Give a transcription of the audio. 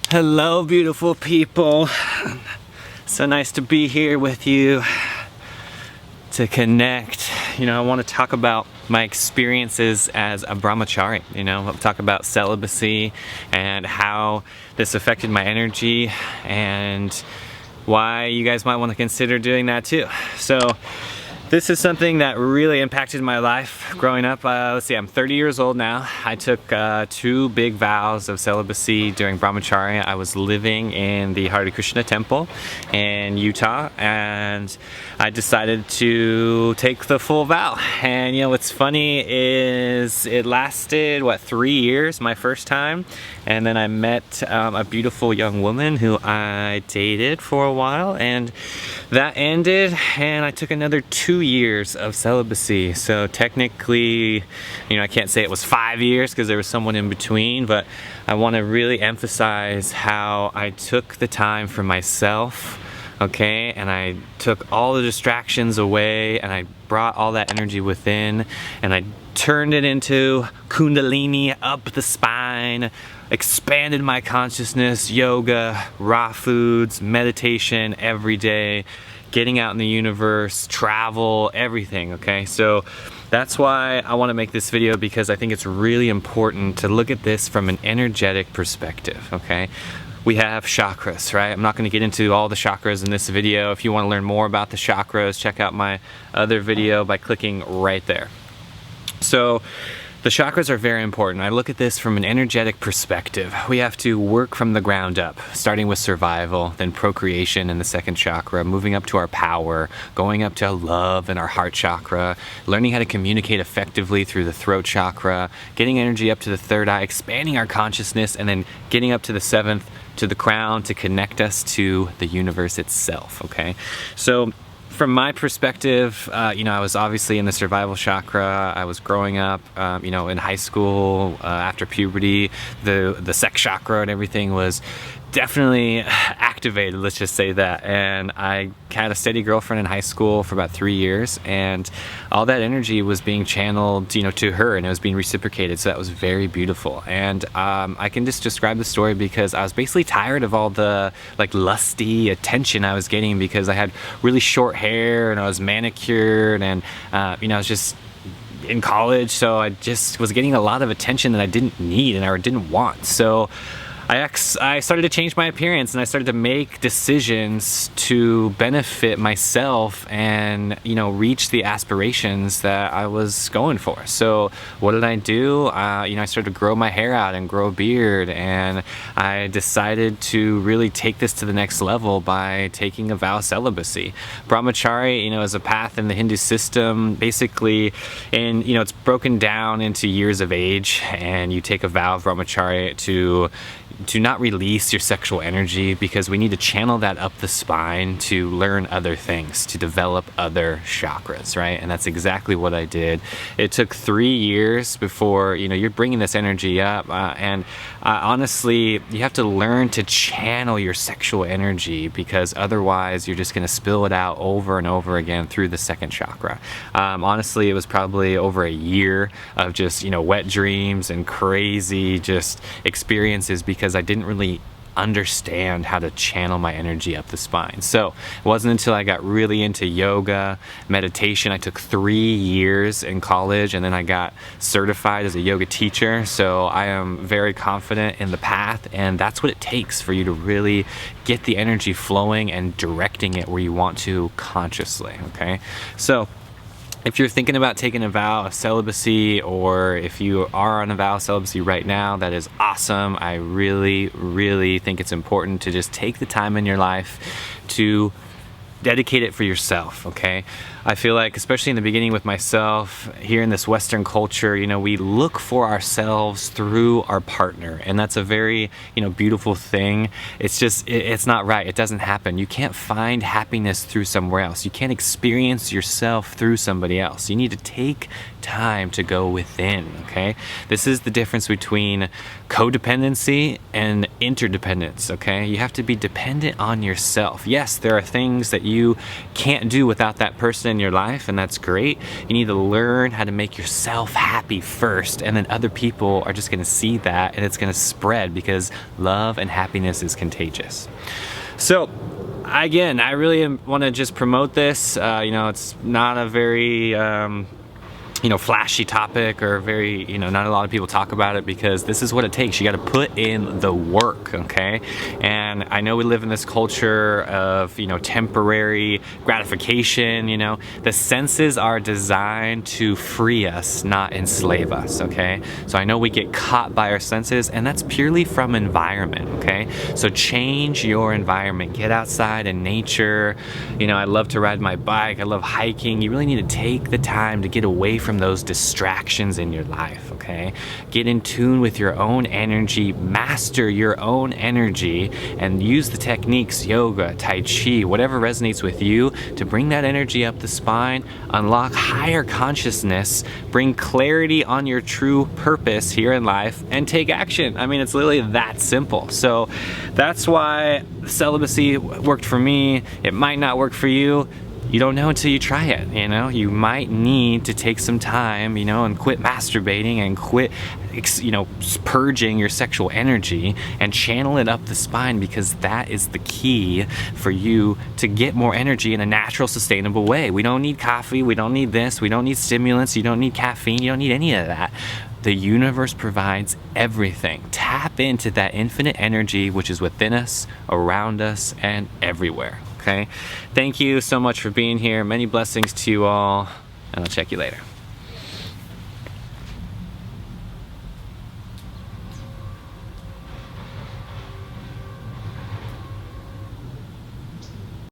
Hello, beautiful people. So nice to be here with you to connect. I want to talk about my experiences as a brahmachari. I'll talk about celibacy and how this affected my energy and why you guys might want to consider doing that too. So this is something that really impacted my life growing up. Let's see, I'm 30 years old now. I took 2 big vows of celibacy during brahmacharya. I was living in the Hare Krishna temple in Utah, and I decided to take the full vow. And what's funny is it lasted, 3 years, my first time. And then I met a beautiful young woman who I dated for a while, and that ended, and I took another 2 years of celibacy. So technically, I can't say it was 5 years because there was someone in between, but I want to really emphasize how I took the time for myself, okay, and I took all the distractions away, and I brought all that energy within, and I turned it into kundalini up the spine, expanded my consciousness, yoga, raw foods, meditation every day, getting out in the universe, travel, everything, okay? So that's why I want to make this video, because I think it's really important to look at this from an energetic perspective, okay? We have chakras, right? I'm not going to get into all the chakras in this video. If you want to learn more about the chakras, check out my other video by clicking right there. So the chakras are very important. I look at this from an energetic perspective. We have to work from the ground up, starting with survival, then procreation in the second chakra, moving up to our power, going up to love in our heart chakra, learning how to communicate effectively through the throat chakra, getting energy up to the third eye, expanding our consciousness, and then getting up to the seventh, to the crown, to connect us to the universe itself, okay? So from my perspective, I was obviously in the survival chakra. I was growing up, in high school, after puberty, the sex chakra and everything was definitely activated, let's just say that. And I had a steady girlfriend in high school for about 3 years, and all that energy was being channeled, to her, and it was being reciprocated. So that was very beautiful. And I can just describe the story because I was basically tired of all the lusty attention I was getting, because I had really short hair and I was manicured, and I was just in college, so I just was getting a lot of attention that I didn't need and I didn't want. So I started to change my appearance, and I started to make decisions to benefit myself and, reach the aspirations that I was going for. So what did I do? I started to grow my hair out and grow a beard, and I decided to really take this to the next level by taking a vow of celibacy. Brahmachari, is a path in the Hindu system, basically, and, it's broken down into years of age, and you take a vow of brahmachari to not release your sexual energy, because we need to channel that up the spine to learn other things, to develop other chakras, right? And that's exactly what I did. It took 3 years before, you're bringing this energy up, and honestly, you have to learn to channel your sexual energy, because otherwise you're just going to spill it out over and over again through the second chakra. Honestly, it was probably over a year of just, wet dreams and crazy just experiences, because I didn't really understand how to channel my energy up the spine. So it wasn't until I got really into yoga, meditation. I took 3 years in college, and then I got certified as a yoga teacher. So I am very confident in the path, and that's what it takes for you to really get the energy flowing and directing it where you want to consciously, okay? So if you're thinking about taking a vow of celibacy, or if you are on a vow of celibacy right now, that is awesome. I really, really think it's important to just take the time in your life to dedicate it for yourself, okay? I feel like, especially in the beginning with myself, here in this Western culture, we look for ourselves through our partner, and that's a very, beautiful thing. It's just, it's not right. It doesn't happen. You can't find happiness through somewhere else. You can't experience yourself through somebody else. You need to take time to go within, okay? This is the difference between codependency and interdependence, okay? You have to be dependent on yourself. Yes, there are things that you can't do without that person in your life, and that's great. You need to learn how to make yourself happy first, and then other people are just gonna see that, and it's gonna spread because love and happiness is contagious. So again, I really want to just promote this. You know, it's not a very you know, flashy topic, or very, you know, not a lot of people talk about it, because this is what it takes. You got to put in the work, okay? And I know we live in this culture of, you know, temporary gratification. You know, the senses are designed to free us, not enslave us, okay? So I know we get caught by our senses, and that's purely from environment, okay? So change your environment. Get outside in nature. You know, I love to ride my bike. I love hiking. You really need to take the time to get away from those distractions in your life, okay? Get in tune with your own energy, master your own energy, and use the techniques, yoga, tai chi, whatever resonates with you, to bring that energy up the spine, unlock higher consciousness, bring clarity on your true purpose here in life, and take action. I mean, it's literally that simple. So that's why celibacy worked for me. It might not work for you. You don't know until you try it, you know? You might need to take some time, you know, and quit masturbating and quit, you know, purging your sexual energy and channel it up the spine, because that is the key for you to get more energy in a natural, sustainable way. We don't need coffee, we don't need this, we don't need stimulants, you don't need caffeine, you don't need any of that. The universe provides everything. Tap into that infinite energy which is within us, around us, and everywhere. Okay? Thank you so much for being here. Many blessings to you all, and I'll check you later.